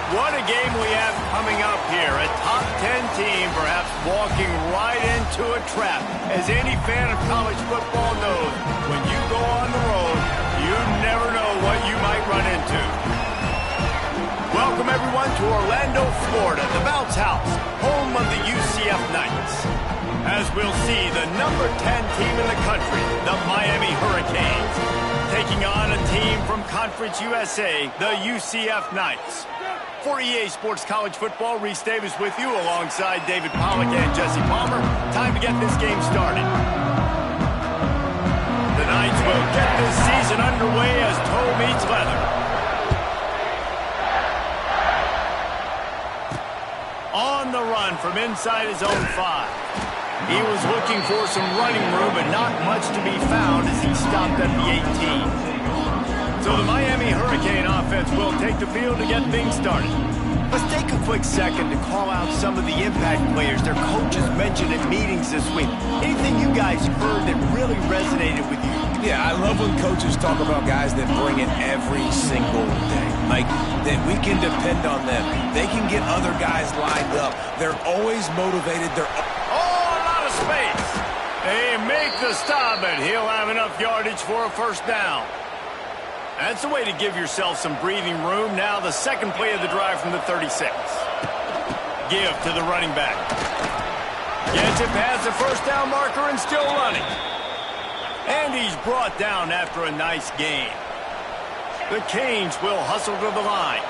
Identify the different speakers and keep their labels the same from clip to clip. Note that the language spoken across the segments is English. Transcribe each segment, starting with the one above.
Speaker 1: What a game we have coming up here. A top 10 team perhaps walking right into a trap. As any fan of college football knows, when you go on the road, you never know what you might run into. Welcome everyone to Orlando, Florida, the Bounce House, home of the UCF Knights. As we'll see, the number 10 team in the country, the Miami Hurricanes, taking on a team from Conference USA, the UCF Knights. For EA Sports College Football, Reese Davis with you alongside David Pollack and Jesse Palmer. Time to get this game started. The Knights will get this season underway as toe meets leather. On the run from inside his own 5. He was looking for some running room, but not much to be found as he stopped at the 18. So the Miami Hurricane offense will take the field to get things started. Let's take a quick second to call out some of the impact players their coaches mentioned in meetings this week. Anything you guys heard that really resonated with you?
Speaker 2: Yeah, I love when coaches talk about guys that bring it every single day. Like, that we can depend on them. They can get other guys lined up. They're always motivated.
Speaker 1: Space. They make the stop, and he'll have enough yardage for a first down. That's the way to give yourself some breathing room. Now the second play of the drive from the 36. Give to the running back. Gets it past the first down marker and still running. And he's brought down after a nice gain. The Canes will hustle to the line.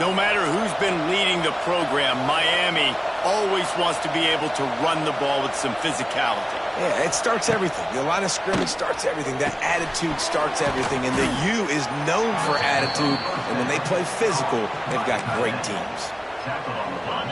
Speaker 1: No matter who's been leading the program, Miami always wants to be able to run the ball with some physicality.
Speaker 2: Yeah, it starts everything. The line of scrimmage starts everything. That attitude starts everything. And the U is known for attitude. And when they play physical, they've got great teams.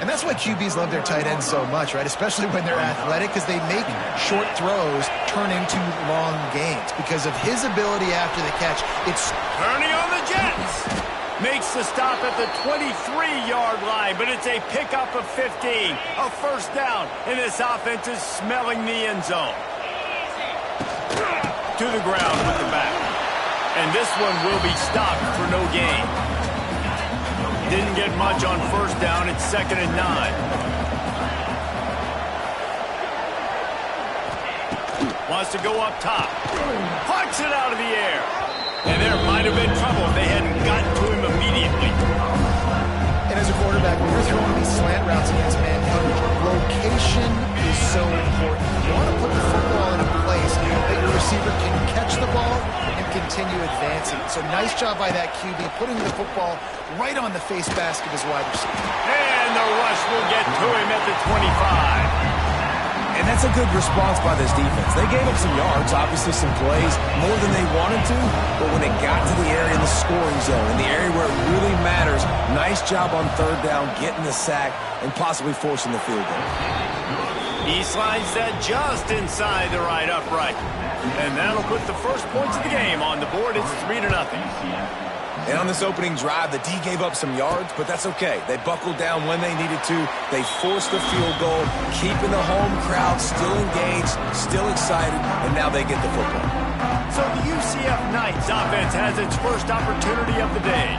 Speaker 3: And that's why QBs love their tight ends so much, right? Especially when they're athletic, because they make short throws turn into long gains. Because of his ability after the catch, it's
Speaker 1: turning on the Jets. Makes the stop at the 23-yard line, but it's a pickup of 15. A first down, and this offense is smelling the end zone. To the ground with the back. And this one will be stopped for no gain. Didn't get much on first down. It's 2nd and 9. Wants to go up top. Parks it out of the air. And there might have been trouble if they hadn't gotten to him immediately.
Speaker 3: And as a quarterback, when you're throwing these slant routes against man coverage, location is so important. You want to put the football in a place that your receiver can catch the ball and continue advancing. So nice job by that QB, putting the football right on the face mask of his wide receiver.
Speaker 1: And the rush will get to him at the 25.
Speaker 2: And that's a good response by this defense. They gave up some yards, obviously some plays, more than they wanted to, but when it got to the area in the scoring zone, in the area where it really matters, nice job on third down, getting the sack, and possibly forcing the field goal.
Speaker 1: He slides that just inside the right upright. And that'll put the first points of the game on the board. It's 3-0.
Speaker 2: And on this opening drive, the D gave up some yards, but that's okay. They buckled down when they needed to. They forced the field goal, keeping the home crowd still engaged, still excited, and now they get the football.
Speaker 1: So the UCF Knights offense has its first opportunity of the day.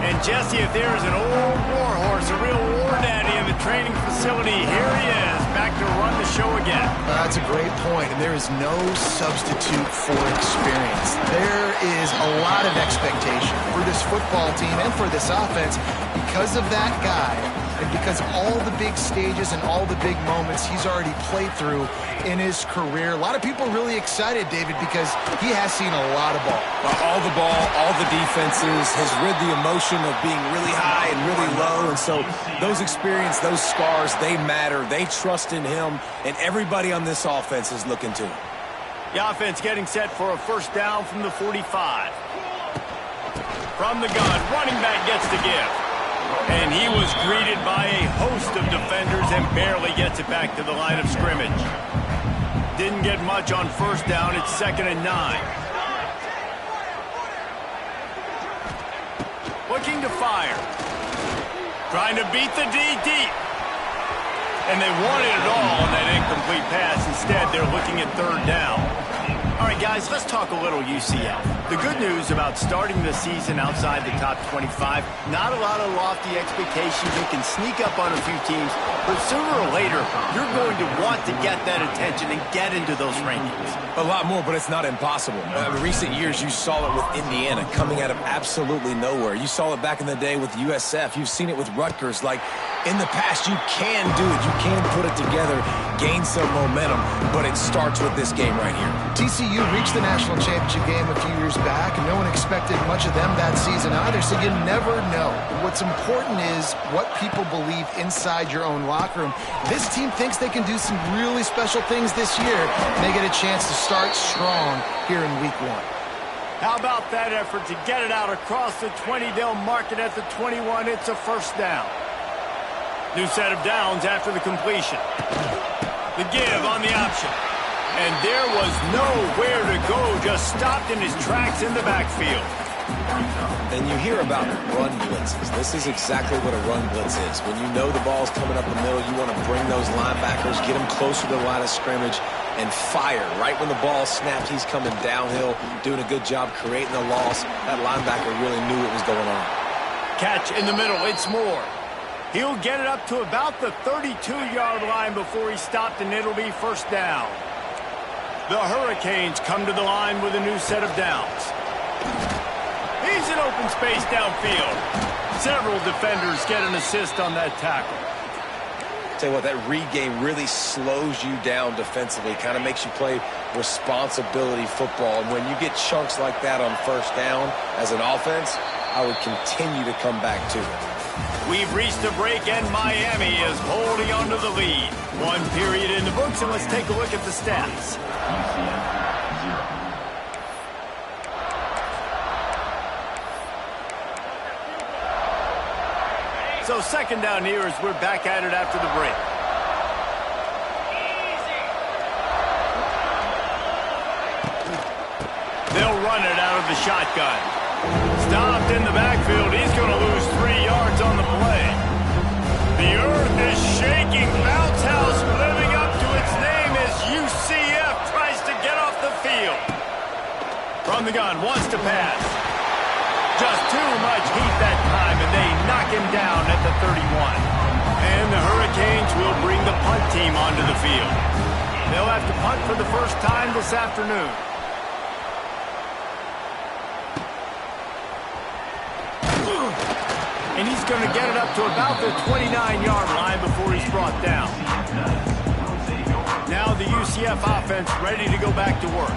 Speaker 1: And Jesse, if there is an old warhorse, a real war daddy in the training facility, here he is, back to run the show again.
Speaker 3: That's a great point, and there is no substitute for experience. There is a lot of expectation for this football team and for this offense because of that guy and because of all the big stages and all the big moments he's already played through in his career. A lot of people really excited, David, because he has seen a lot of ball.
Speaker 2: All the ball, all the defenses, has rid the emotion of being really high and really low. And so those experience, those scars, they matter. They trust in him, and everybody on this offense is looking to him.
Speaker 1: The offense getting set for a first down from the 45. From the gun, running back gets the give. And he was greeted by a host of defenders and barely gets it back to the line of scrimmage. Didn't get much on first down. It's 2nd and 9. Looking to fire. Trying to beat the D deep. And they wanted it all on that incomplete pass. Instead, they're looking at third down. All right, guys, let's talk a little UCF. The good news about starting the season outside the top 25, not a lot of lofty expectations. You can sneak up on a few teams, but sooner or later, you're going to want to get that attention and get into those rankings.
Speaker 2: A lot more, but it's not impossible. In recent years, you saw it with Indiana coming out of absolutely nowhere. You saw it back in the day with USF. You've seen it with Rutgers. Like, in the past, you can do it. You can put it together, gain some momentum, but it starts with this game right here.
Speaker 3: TCU reached the national championship game a few years back, and no one expected much of them that season either, so you never know. What's important is what people believe inside your own locker room. This team thinks they can do some really special things this year, and they get a chance to start strong here in week 1.
Speaker 1: How about that effort to get it out across the 20? They'll mark it at the 21. It's a first down. New set of downs after the completion. The give on the option. And there was nowhere to go, just stopped in his tracks in the backfield.
Speaker 2: And you hear about run blitzes. This is exactly what a run blitz is. When you know the ball's coming up the middle, you want to bring those linebackers, get them closer to the line of scrimmage, and fire. Right when the ball snaps, he's coming downhill, doing a good job creating the loss. That linebacker really knew what was going on.
Speaker 1: Catch in the middle, it's Moore. He'll get it up to about the 32-yard line before he stopped, and it'll be first down. The Hurricanes come to the line with a new set of downs. He's in open space downfield. Several defenders get an assist on that tackle.
Speaker 2: Tell you what, that read game really slows you down defensively, kind of makes you play responsibility football. And when you get chunks like that on first down as an offense, I would continue to come back to it.
Speaker 1: We've reached a break, and Miami is holding on to the lead. 1 period in the books, and let's take a look at the stats. So second down here as we're back at it after the break. They'll run it out of the shotgun. Stopped in the backfield. He's going to lose 3 yards on the play. The earth is shaking. Bounce House living up to its name as UCF tries to get off the field. From the gun, wants to pass. Just too much heat that time, and they knock him down at the 31. And the Hurricanes will bring the punt team onto the field. They'll have to punt for the first time this afternoon. And he's going to get it up to about the 29-yard line before he's brought down. Now the UCF offense ready to go back to work.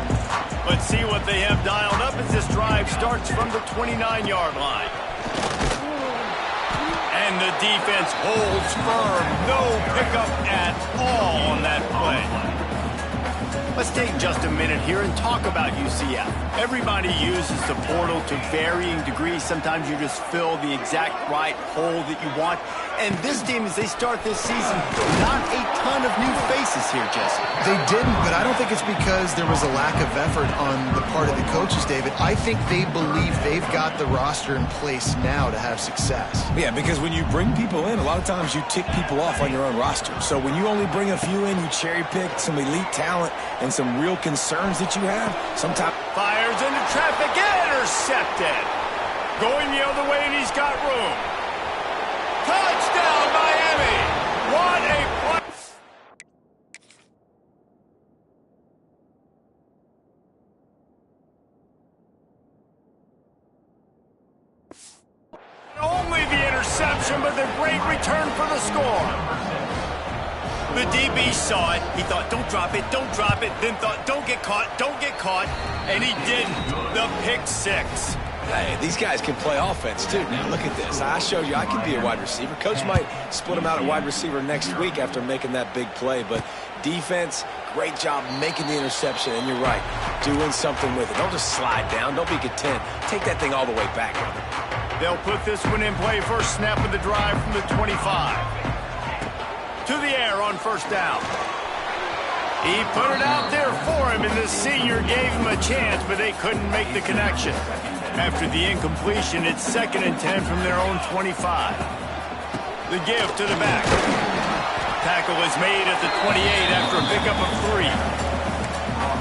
Speaker 1: Let's see what they have dialed up as this drive starts from the 29-yard line. And the defense holds firm. No pickup at all on that play. Let's take just a minute here and talk about UCF. Everybody uses the portal to varying degrees. Sometimes you just fill the exact right hole that you want. And this team, as they start this season, not a ton of new faces here, Jesse.
Speaker 3: They didn't, but I don't think it's because there was a lack of effort on the part of the coaches, David. I think they believe they've got the roster in place now to have success.
Speaker 2: Yeah, because when you bring people in, a lot of times you tick people off on your own roster. So when you only bring a few in, you cherry pick some elite talent and some real concerns that you have, sometimes...
Speaker 1: Fires into traffic, intercepted. Going the other way, and he's got room. Touchdown, Miami! What a play! Only the interception, but the great return for the score. The DB saw it. He thought, don't drop it, then thought, don't get caught, and he didn't. The pick six.
Speaker 2: Hey, these guys can play offense, too. Now, look at this. I showed you I can be a wide receiver. Coach might split him out at wide receiver next week after making that big play. But defense, great job making the interception. And you're right, doing something with it. Don't just slide down. Don't be content. Take that thing all the way back.
Speaker 1: They'll put this one in play. First snap of the drive from the 25. To the air on first down. He put it out there for him, and the senior gave him a chance, but they couldn't make the connection. After the incompletion, it's 2nd and 10 from their own 25. The give to the back. Tackle is made at the 28 after a pickup of 3.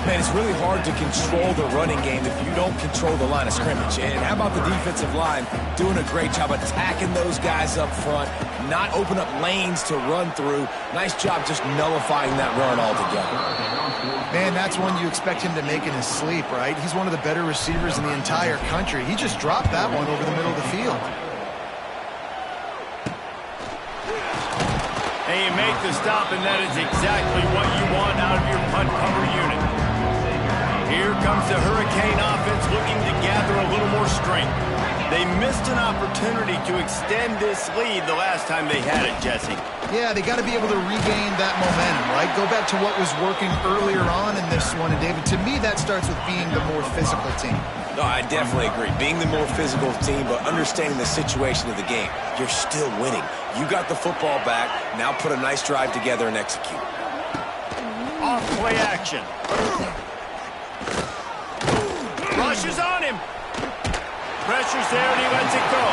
Speaker 2: Man, it's really hard to control the running game if you don't control the line of scrimmage. And how about the defensive line doing a great job attacking those guys up front, not open up lanes to run through. Nice job just nullifying that run altogether.
Speaker 3: Man, that's one you expect him to make in his sleep, right? He's one of the better receivers in the entire country. He just dropped that one over the middle of the field.
Speaker 1: And you make the stop, and that is exactly what you want out of your punt cover unit. Here comes the Hurricane offense looking to gather a little more strength. They missed an opportunity to extend this lead the last time they had it, Jesse.
Speaker 3: Yeah, they got to be able to regain that momentum, right? Go back to what was working earlier on in this one. And, David, to me, that starts with being the more physical team.
Speaker 2: No, I definitely agree. Being the more physical team, but understanding the situation of the game. You're still winning. You got the football back. Now put a nice drive together and execute.
Speaker 1: Off play action. Rushes on him. Pressure's there, and he lets it go.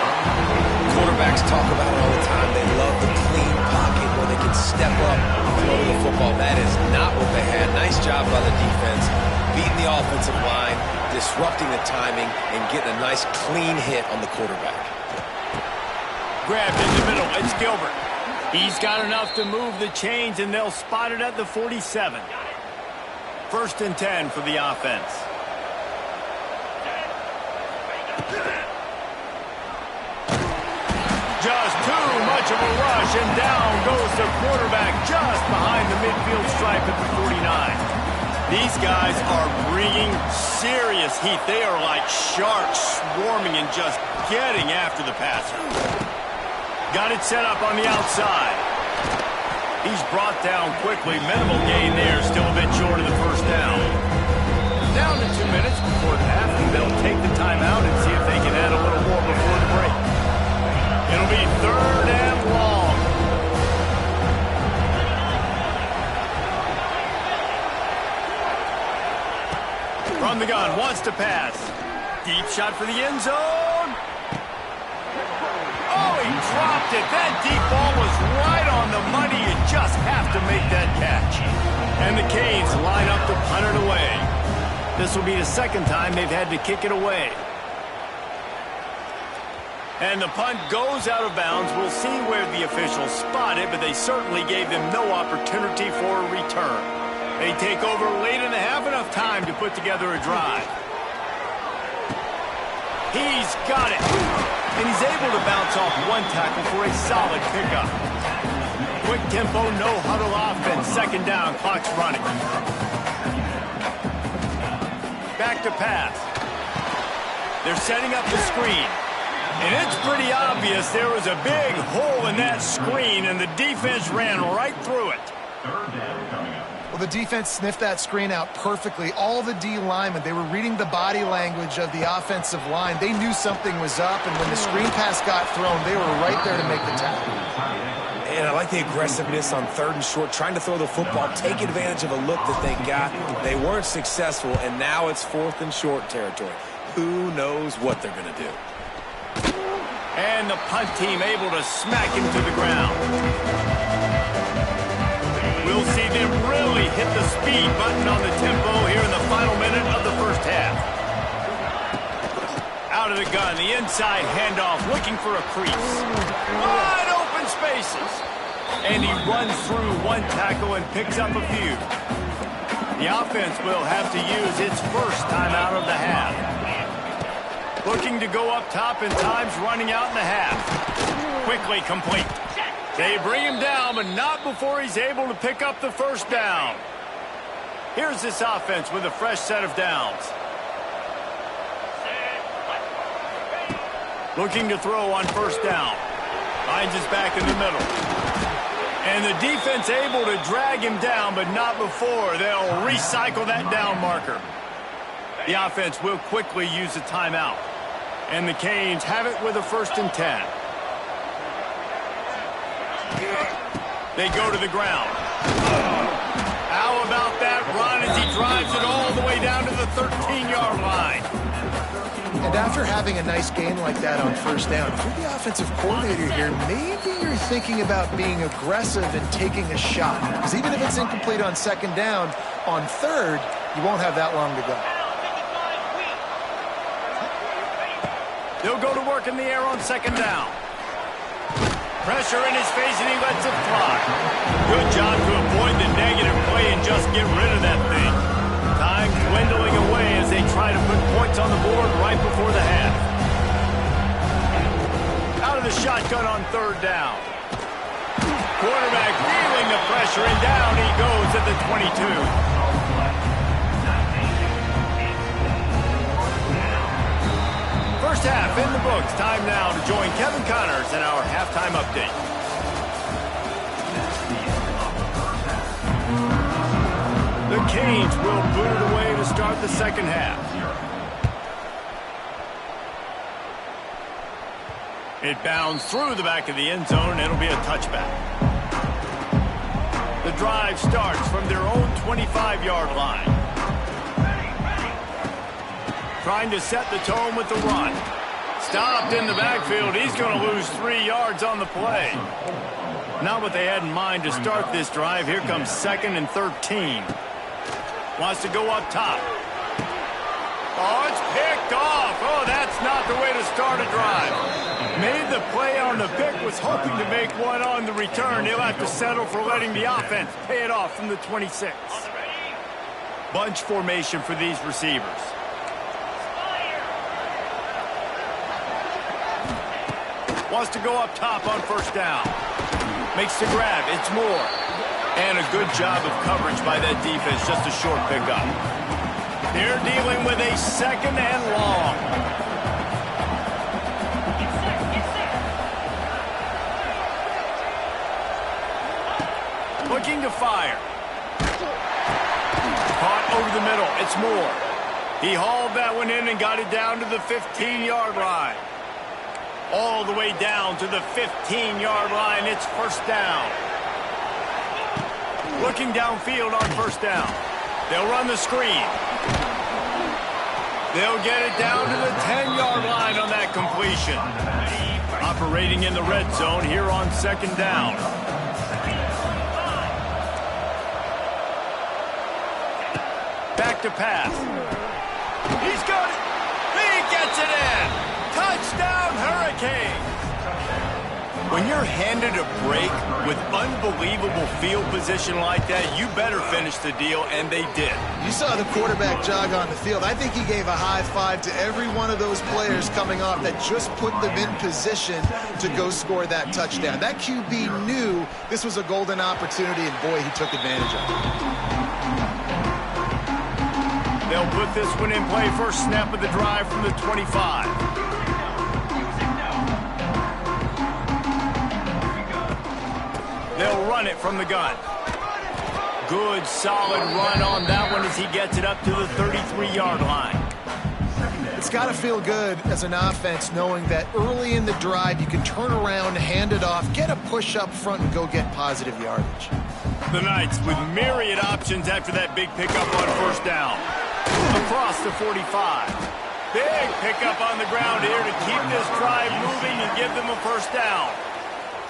Speaker 2: Quarterbacks talk about it all the time. They love the clean pocket where they can step up and throw the football. That is not what they had. Nice job by the defense, beating the offensive line, disrupting the timing, and getting a nice clean hit on the quarterback.
Speaker 1: Grabbed in the middle. It's Gilbert. He's got enough to move the chains, and they'll spot it at the 47. 1st and 10 for the offense. Just too much of a rush, and down goes the quarterback just behind the midfield stripe at the 49. These guys are bringing serious heat. They are like sharks swarming and just getting after the passer. Got it set up on the outside. He's brought down quickly. Minimal gain there, still a bit short of the 1st down. Down to 2 minutes before the half, and they'll take the timeout and see if they can add a little more before the break. It'll be 3rd and long. From the gun, wants to pass. Deep shot for the end zone. Oh, he dropped it. That deep ball was right on the money. You just have to make that catch. And the Canes line up to punt it away. This will be the 2nd time they've had to kick it away. And the punt goes out of bounds. We'll see where the officials spot it, but they certainly gave them no opportunity for a return. They take over late in the half, enough time to put together a drive. He's got it. And he's able to bounce off one tackle for a solid pickup. Quick tempo, no huddle offense. 2nd down, clock's running. Back to pass. They're setting up the screen. And it's pretty obvious there was a big hole in that screen, and the defense ran right through it.
Speaker 3: Well, the defense sniffed that screen out perfectly. All the D linemen, they were reading the body language of the offensive line. They knew something was up, and when the screen pass got thrown, they were right there to make the tackle.
Speaker 2: And I like the aggressiveness on 3rd and short, trying to throw the football, take advantage of a look that they got. They weren't successful, and now it's 4th and short territory. Who knows what they're going to do?
Speaker 1: And the punt team able to smack him to the ground. We'll see them really hit the speed button on the tempo here in the final minute of the 1st half. Out of the gun, the inside handoff, looking for a crease. Wide open spaces. And he runs through one tackle and picks up a few. The offense will have to use its 1st timeout of the half. Looking to go up top, and time's running out in the half. Quickly complete. They bring him down, but not before he's able to pick up the 1st down. Here's this offense with a fresh set of downs. Looking to throw on 1st down. Finds his back in the middle. And the defense able to drag him down, but not before. They'll recycle that down marker. The offense will quickly use a timeout. And the Canes have it with a 1st and 10. They go to the ground. How about that run as he drives it all the way down to the 13-yard line?
Speaker 3: And after having a nice game like that on first down, if you're the offensive coordinator here, maybe you're thinking about being aggressive and taking a shot. Because even if it's incomplete on second down, on third, you won't have that long to go.
Speaker 1: They'll go to work in the air on second down. Pressure in his face, and he lets it fly. Good job to avoid the negative play and just get rid of that thing. Time dwindling away as they try to put points on the board right before the half. Out of the shotgun on third down. Quarterback feeling the pressure, and down he goes at the 22. First half in the books. Time now to join Kevin Connors in our halftime update. The Canes will boot it away to start the second half. It bounds through the back of the end zone, and it'll be a touchback. The drive starts from their own 25-yard line. Trying to set the tone with the run. Stopped in the backfield. He's going to lose 3 yards on the play. Not what they had in mind to start this drive. Here comes 2nd and 13. Wants to go up top. Oh, it's picked off. Oh, that's not the way to start a drive. Made the play on the pick, was hoping to make one on the return. He'll have to settle for letting the offense pay it off from the 26. Bunch formation for these receivers. Wants to go up top on first down. Makes the grab. It's Moore. And a good job of coverage by that defense. Just a short pickup. They're dealing with a 2nd and long. Looking to fire. Caught over the middle. It's Moore. He hauled that one in and got it down to the 15-yard line. All the way down to the 15-yard line. It's first down. Looking downfield on first down. They'll run the screen. They'll get it down to the 10-yard line on that completion. Operating in the red zone here on second down. Back to pass. He's got it. He gets it in. Touchdown, Hurricanes! When you're handed a break with unbelievable field position like that, you better finish the deal, and they did.
Speaker 3: You saw the quarterback jog on the field. I think he gave a high five to every one of those players coming off that just put them in position to go score that touchdown. That QB knew this was a golden opportunity, and boy, he took advantage of it.
Speaker 1: They'll put this one in play. First snap of the drive from the 25. They'll run it from the gun. Good, solid run on that one as he gets it up to the 33-yard line.
Speaker 3: It's got to feel good as an offense knowing that early in the drive you can turn around, hand it off, get a push up front, and go get positive yardage.
Speaker 1: The Knights with myriad options after that big pickup on first down. Across the 45. Big pickup on the ground here to keep this drive moving and give them a first down.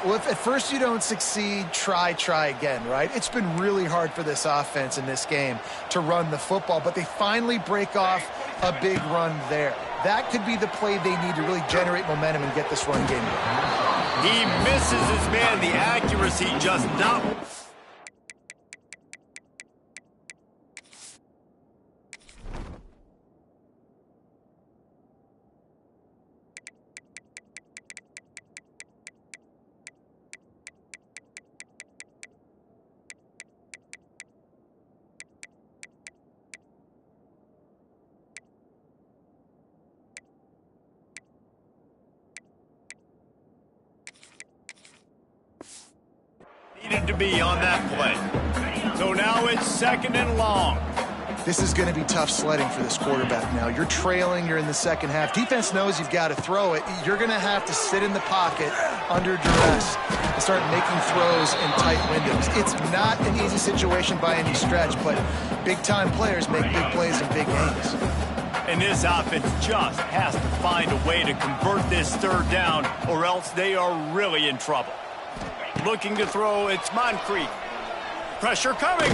Speaker 3: Well, if at first you don't succeed, try again, right? It's been really hard for this offense in this game to run the football, but they finally break off a big run there. That could be the play they need to really generate momentum and get this run game going.
Speaker 1: He misses his man. The accuracy just not... needed to be on that play. So now it's 2nd and long.
Speaker 3: This is going to be tough sledding for this quarterback now. You're trailing, you're in the second half. Defense knows you've got to throw it. You're going to have to sit in the pocket under duress and start making throws in tight windows. It's not an easy situation by any stretch, but big-time players make big plays in big games.
Speaker 1: And this offense just has to find a way to convert this third down, or else they are really in trouble. Looking to throw, it's Moncrief. Pressure coming.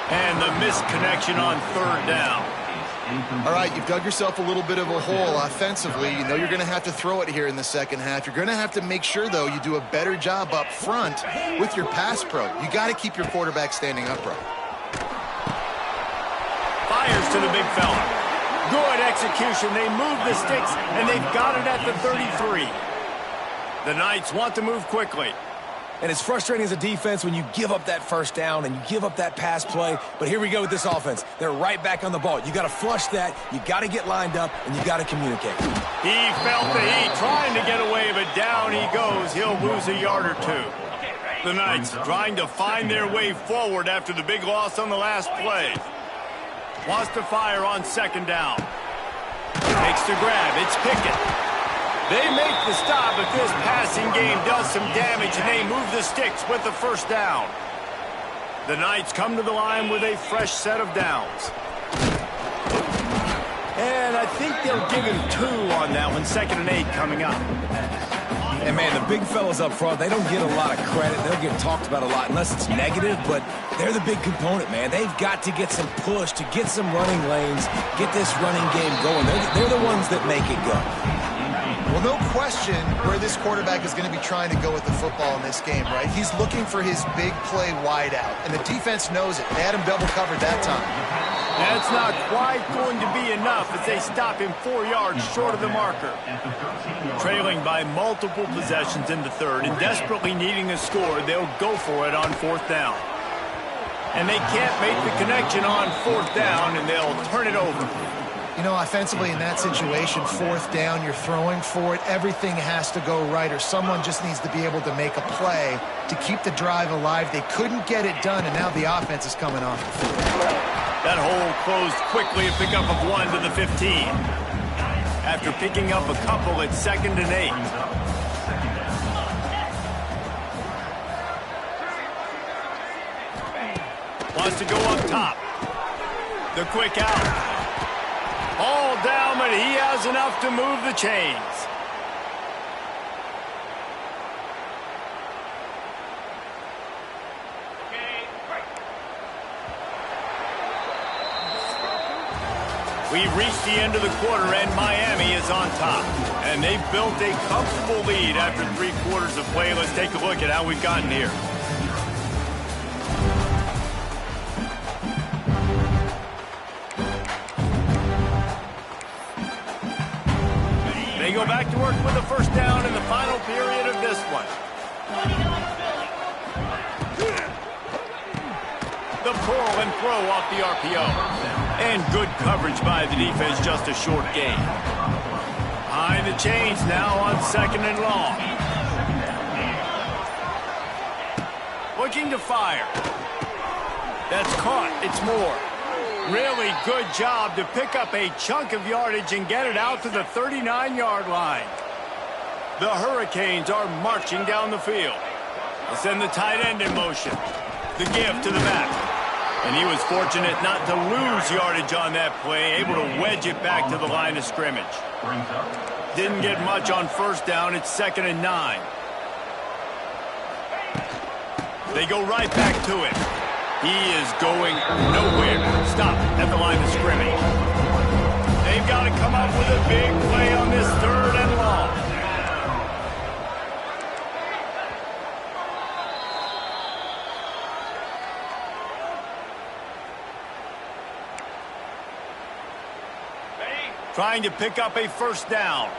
Speaker 1: And the missed connection on third down.
Speaker 3: All right, you've dug yourself a little bit of a hole offensively. You know you're going to have to throw it here in the second half. You're going to have to make sure, though, you do a better job up front with your pass pro. You got to keep your quarterback standing upright.
Speaker 1: Fires to the big fella. Good execution. They move the sticks, and they've got it at the 33. The Knights want to move quickly.
Speaker 2: And it's frustrating as a defense when you give up that first down and you give up that pass play. But here we go with this offense. They're right back on the ball. You got to flush that. You got to get lined up, and you got to communicate.
Speaker 1: He felt the heat, trying to get away, but down he goes. He'll lose a yard or two. The Knights trying to find their way forward after the big loss on the last play. Wants to fire on second down. Takes the grab. It's Pickett. They make the stop, but this passing game does some damage, and they move the sticks with the first down. The Knights come to the line with a fresh set of downs. And I think they'll give him 2 on that one, 2nd and 8 coming up.
Speaker 2: And, man, the big fellas up front, they don't get a lot of credit. They'll get talked about a lot unless it's negative, but they're the big component, man. They've got to get some push, to get some running lanes, get this running game going. They're the ones that make it go.
Speaker 3: Well, no question where this quarterback is going to be trying to go with the football in this game, right? He's looking for his big play wide out, and the defense knows it. They had him double covered that time.
Speaker 1: That's not quite going to be enough as they stop him 4 yards short of the marker. Trailing by multiple possessions in the third and desperately needing a score, they'll go for it on 4th down. And they can't make the connection on 4th down, and they'll turn it over.
Speaker 3: You know, offensively in that situation, 4th down, you're throwing for it. Everything has to go right, or someone just needs to be able to make a play to keep the drive alive. They couldn't get it done, and now the offense is coming off the field.
Speaker 1: That hole closed quickly, a pickup of 1 to the 15. After picking up a couple, it's 2nd and 8. Wants to go up top. The quick out. All down, but he has enough to move the chains. We've reached the end of the quarter, and Miami is on top. And they've built a comfortable lead after 3 quarters of play. Let's take a look at how we've gotten here. They go back to work with the first down in the final period of this one. The pull and throw off the RPO. And good coverage by the defense, just a short gain. Behind the chains now on 2nd and long. Looking to fire. That's caught. It's Moore. Really good job to pick up a chunk of yardage and get it out to the 39-yard line. The Hurricanes are marching down the field. They send the tight end in motion. The give to the back. And he was fortunate not to lose yardage on that play, able to wedge it back to the line of scrimmage. Didn't get much on first down. It's 2nd and 9. They go right back to it. He is going nowhere. Stop at the line of scrimmage. They've got to come up with a big play on this 3rd and long. Trying to pick up a first down.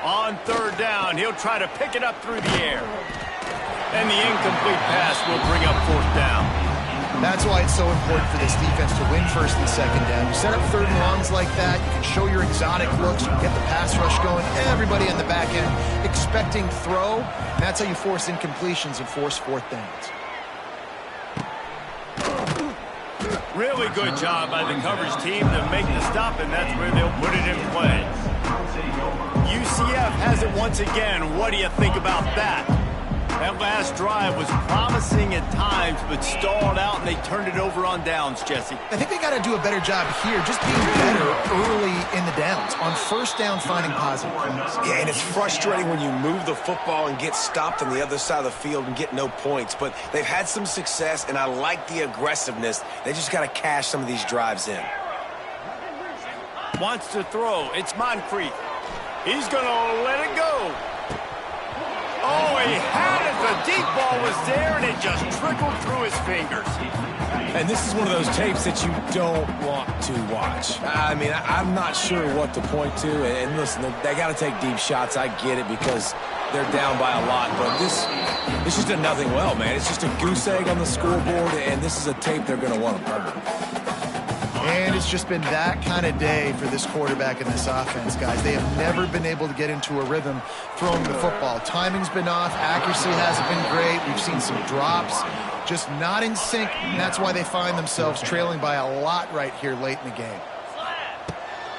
Speaker 1: On 3rd down, he'll try to pick it up through the air. And the incomplete pass will bring up 4th down.
Speaker 3: That's why it's so important for this defense to win 1st and 2nd down. You set up 3rd and longs like that, you can show your exotic looks, you can get the pass rush going, everybody in the back end expecting throw. That's how you force incompletions and force 4th downs.
Speaker 1: Really good job by the coverage team to make the stop, and that's where they'll put it in play. UCF has it once again. What do you think about that? That last drive was promising at times, but stalled out, and they turned it over on downs, Jesse.
Speaker 3: I think they got to do a better job here, just being better early in the downs. On first down, finding positive points.
Speaker 2: Yeah, and it's frustrating when you move the football and get stopped on the other side of the field and get no points. But they've had some success, and I like the aggressiveness. They just got to cash some of these drives in.
Speaker 1: Wants to throw. It's Moncrief. He's going to let it go. Oh, he had it. The deep ball was there, and it just trickled through his fingers.
Speaker 2: And this is one of those tapes that you don't want to watch. I mean, I'm not sure what to point to. And listen, they got to take deep shots. I get it because they're down by a lot. But it's just a nothing well, man. It's just a goose egg on the scoreboard, and this is a tape they're going to want to burn.
Speaker 3: And it's just been that kind of day for this quarterback and this offense, guys. They have never been able to get into a rhythm throwing the football. Timing's been off. Accuracy hasn't been great. We've seen some drops. Just not in sync, and that's why they find themselves trailing by a lot right here late in the game.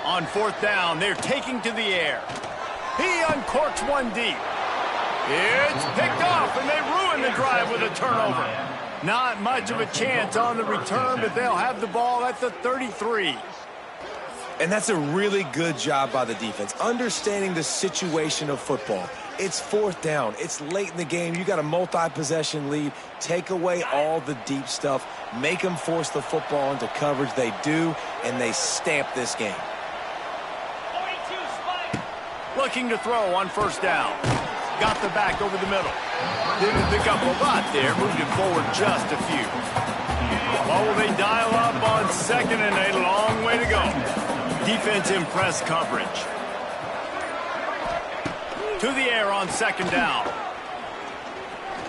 Speaker 1: On fourth down, they're taking to the air. He uncorks one deep. It's picked off, and they ruin the drive with a turnover. Not much of a chance on the return, but they'll have the ball at the 33.
Speaker 2: And that's a really good job by the defense, understanding the situation of football. It's fourth down. It's late in the game. You got a multi-possession lead. Take away all the deep stuff. Make them force the football into coverage. They do, and they stamp this game.
Speaker 1: Looking to throw on first down. Got the back over the middle. Didn't pick up a lot there. Moved it forward just a few. Oh, they dial up on second, and a long way to go. Defense in press coverage. To the air on second down.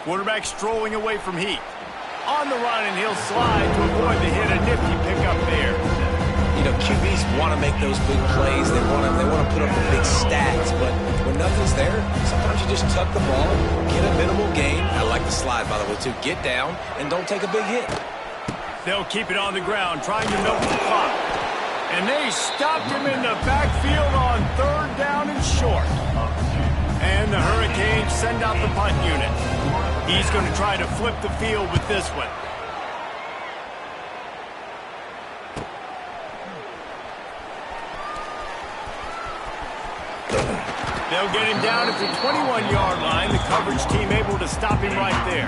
Speaker 1: Quarterback strolling away from heat. On the run, and he'll slide to avoid the hit. A nifty pickup there.
Speaker 2: You know, QBs want to make those big plays. They want to put up the big stats, but when nothing's there, sometimes you just tuck the ball, get a minimal gain. I like the slide, by the way, too. Get down and don't take a big hit.
Speaker 1: They'll keep it on the ground, trying to milk the clock. And they stopped him in the backfield on third down and short. And the Hurricanes send out the punt unit. He's going to try to flip the field with this one. They'll get him down at the 21-yard line. The coverage team able to stop him right there.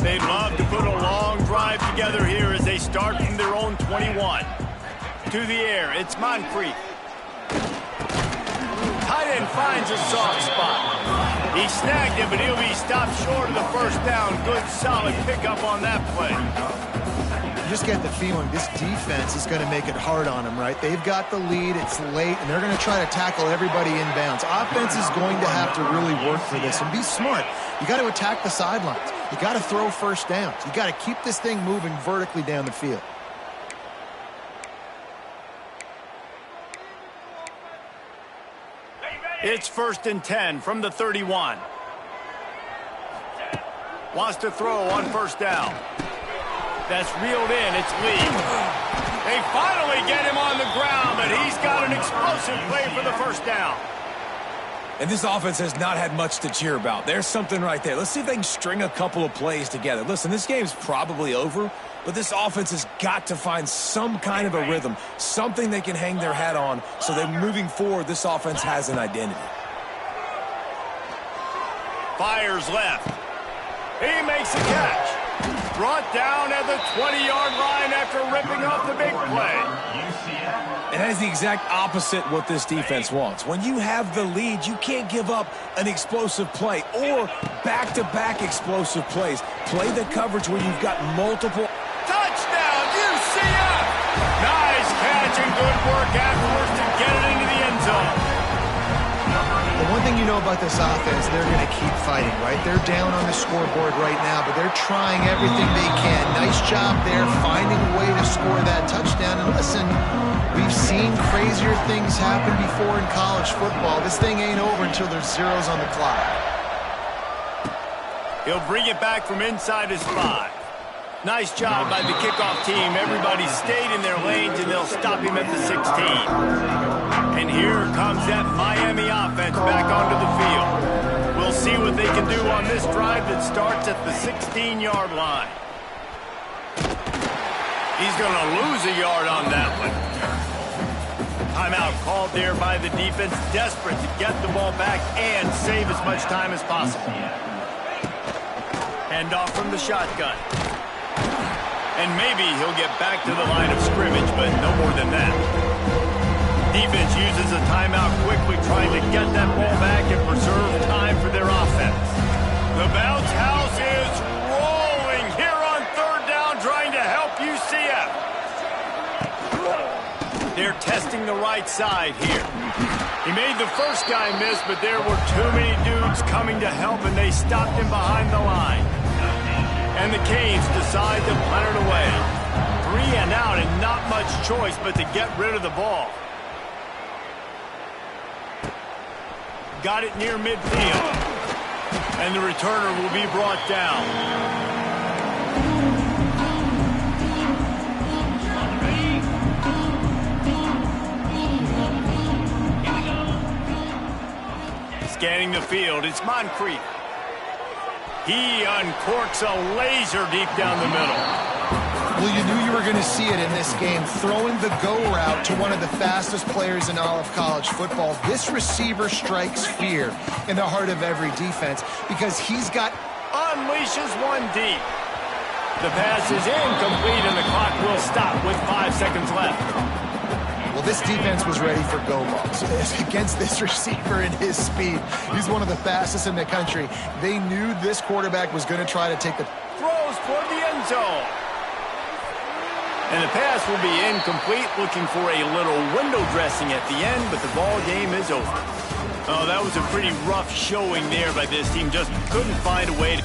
Speaker 1: They'd love to put a long drive together here as they start from their own 21. To the air, it's Moncrief. Tight end finds a soft spot. He snagged it, but he'll be stopped short of the first down. Good, solid pickup on that play.
Speaker 3: You just get the feeling this defense is going to make it hard on them, right? They've got the lead, it's late, and they're going to try to tackle everybody inbounds. Offense is going to have to really work for this and be smart. You got to attack the sidelines. You got to throw first downs. You got to keep this thing moving vertically down the field.
Speaker 1: It's 1st and 10 from the 31. Wants to throw on first down. That's reeled in. It's Lee. They finally get him on the ground, but he's got an explosive play for the first down.
Speaker 2: And this offense has not had much to cheer about. There's something right there. Let's see if they can string a couple of plays together. Listen, this game's probably over, but this offense has got to find some kind of a rhythm, something they can hang their hat on so that moving forward, this offense has an identity. Fires left.
Speaker 1: He makes a catch. Brought down at the 20-yard line after ripping off the big play.
Speaker 2: And that is the exact opposite what this defense wants. When you have the lead, you can't give up an explosive play or back-to-back explosive plays. Play the coverage when you've got multiple.
Speaker 1: Touchdown, UCF! Nice catch and good work afterwards to get it into the end zone.
Speaker 3: The one thing you know about this offense, they're going to keep fighting, right? They're down on the scoreboard right now, but they're trying everything they can. Nice job there, finding a way to score that touchdown. And listen, we've seen crazier things happen before in college football. This thing ain't over until there's zeros on the clock.
Speaker 1: He'll bring it back from inside his 5. Nice job by the kickoff team. Everybody stayed in their lanes, and they'll stop him at the 16. And here comes that Miami offense back onto the field. We'll see what they can can do on this drive that starts at the 16-yard line. He's going to lose a yard on that one. Timeout called there by the defense, desperate to get the ball back and save as much time as possible. Hand off from the shotgun. And maybe he'll get back to the line of scrimmage, but no more than that. Defense uses a timeout quickly, trying to get that ball back and preserve time for their offense. The bounce house is rolling here on third down, trying to help UCF. They're testing the right side here. He made the first guy miss, but there were too many dudes coming to help, and they stopped him behind the line. And the Canes decide to punt it away. 3 and out, and not much choice but to get rid of the ball. Got it near midfield. And the returner will be brought down. Scanning the field, it's Moncrief. He uncorks a laser deep down the middle.
Speaker 3: Well, you knew you were going to see it in this game, throwing the go route to one of the fastest players in all of college football. This receiver strikes fear in the heart of every defense because he's got...
Speaker 1: Unleashes one deep. The pass is incomplete, and the clock will stop with 5 seconds left.
Speaker 3: Well, this defense was ready for go balls against this receiver and his speed. He's one of the fastest in the country. They knew this quarterback was going to try to take the...
Speaker 1: Throws toward the end zone. And the pass will be incomplete, looking for a little window dressing at the end, but the ball game is over. Oh, that was a pretty rough showing there by this team. Just couldn't find a way to...